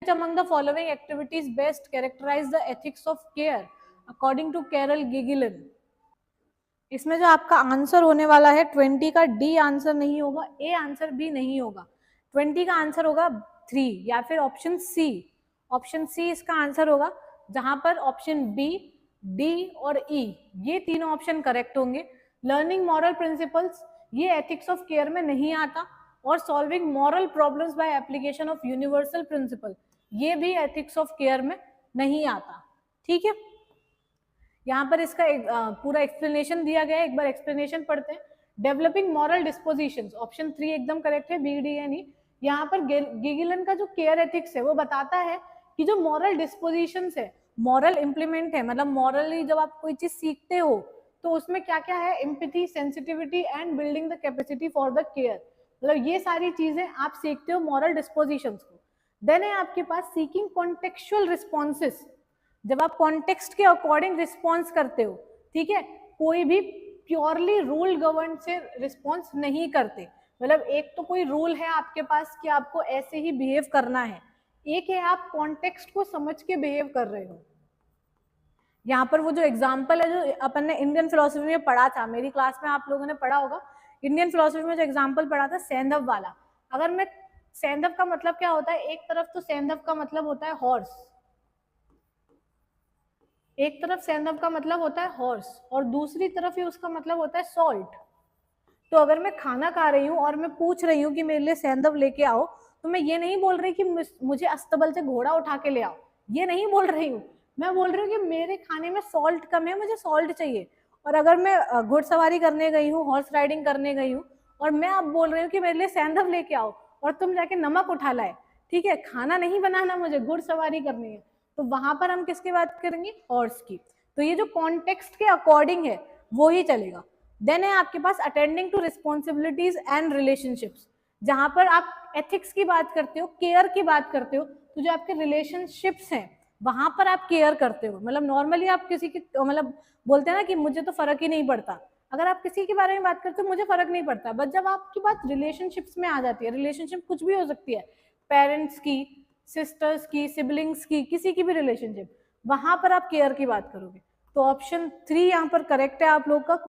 among the following activities best characterize the ethics of care according to Carol Gilliland? इसमें जो आपका answer होने वाला है 20 का डी आंसर नहीं होगा, ए आंसर भी नहीं होगा, 20 का आंसर होगा 3 या फिर ऑप्शन सी। ऑप्शन सी इसका आंसर होगा, जहां पर ऑप्शन बी, डी और ई ये तीनों ऑप्शन करेक्ट होंगे। लर्निंग मॉरल प्रिंसिपल्स ये एथिक्स ऑफ केयर में नहीं आता, और solving moral problems by application of universal principle ये भी एथिक्स ऑफ केयर में नहीं आता। ठीक है, यहाँ पर इसका पूरा एक्सप्लेनेशन दिया गया है, एक बार एक्सप्लेनेशन पढ़ते हैं। डेवलपिंग मॉरल डिस्पोजिशंस ऑप्शन 3 एकदम करेक्ट है, बी डी एन ई। यहाँ पर गिगिलन का जो केयर एथिक्स है वो बताता है कि जो मॉरल डिस्पोजिशंस है, मॉरल इंप्लीमेंट है, मतलब मॉरली जब आप कोई चीज सीखते हो तो उसमें क्या क्या है, empathy, sensitivity and building the capacity for the care, मतलब ये सारी चीजें आप सीखते हो मॉरल डिस्पोजिशंस को। देन है आपके पास सीकिंग कॉन्टेक्चुअल रिस्पॉन्सेस, जब आप कॉन्टेक्स्ट के अकॉर्डिंग रिस्पॉन्स करते हो, ठीक है, कोई भी प्योरली रूल गवर्न से रिस्पॉन्स नहीं करते, मतलब एक तो कोई रूल है आपके पास कि आपको ऐसे ही बिहेव करना है, एक है आप कॉन्टेक्स्ट को समझ के बिहेव कर रहे हो। यहाँ पर वो जो एग्जाम्पल है जो अपन ने इंडियन फिलोसफी में पढ़ा था, मेरी क्लास में आप लोगों ने पढ़ा होगा, इंडियन फिलोसफी में जो एग्जाम्पल पढ़ा था सेंधव वाला। अगर मैं सेंधव का मतलब क्या होता है, एक तरफ तो सेंधव का मतलब होता है हॉर्स, एक तरफ सेंधव का मतलब होता है हॉर्स और दूसरी तरफ ही उसका मतलब होता है सॉल्ट। तो अगर मैं खाना खा रही हूँ और मैं पूछ रही हूँ कि मेरे लिए सेंधव लेके आओ, तो मैं ये नहीं बोल रही कि मुझे अस्तबल से घोड़ा उठा के ले आओ, ये नहीं बोल रही हूँ, मैं बोल रही हूँ कि मेरे खाने में सॉल्ट कम है, मुझे सॉल्ट चाहिए। और अगर मैं घुड़सवारी करने गई हूँ, हॉर्स राइडिंग करने गई हूँ, और मैं अब बोल रही हूँ कि मेरे लिए सेंधव लेके आओ, और तुम जाके नमक उठा लाए, ठीक है, खाना नहीं बनाना, मुझे घुड़सवारी करनी है, तो वहां पर हम किसकी बात करेंगे, हॉर्स की। तो ये जो कॉन्टेक्स्ट के अकॉर्डिंग है वो ही चलेगा। देन है आपके पास attending to responsibilities and relationships, जहां पर आप एथिक्स की बात करते हो, केयर की बात करते हो, तो जो आपके रिलेशनशिप्स हैं वहां पर आप केयर करते हो। मतलब नॉर्मली आप किसी की मतलब बोलते हैं ना कि मुझे तो फर्क ही नहीं पड़ता, अगर आप किसी के बारे में बात करते हो मुझे फर्क नहीं पड़ता, बट जब आपकी बात रिलेशनशिप्स में आ जाती है, रिलेशनशिप कुछ भी हो सकती है, पेरेंट्स की, सिस्टर्स की, सिबलिंग्स की, किसी की भी रिलेशनशिप, वहां पर आप केयर की बात करोगे। तो ऑप्शन 3 यहाँ पर करेक्ट है आप लोग का।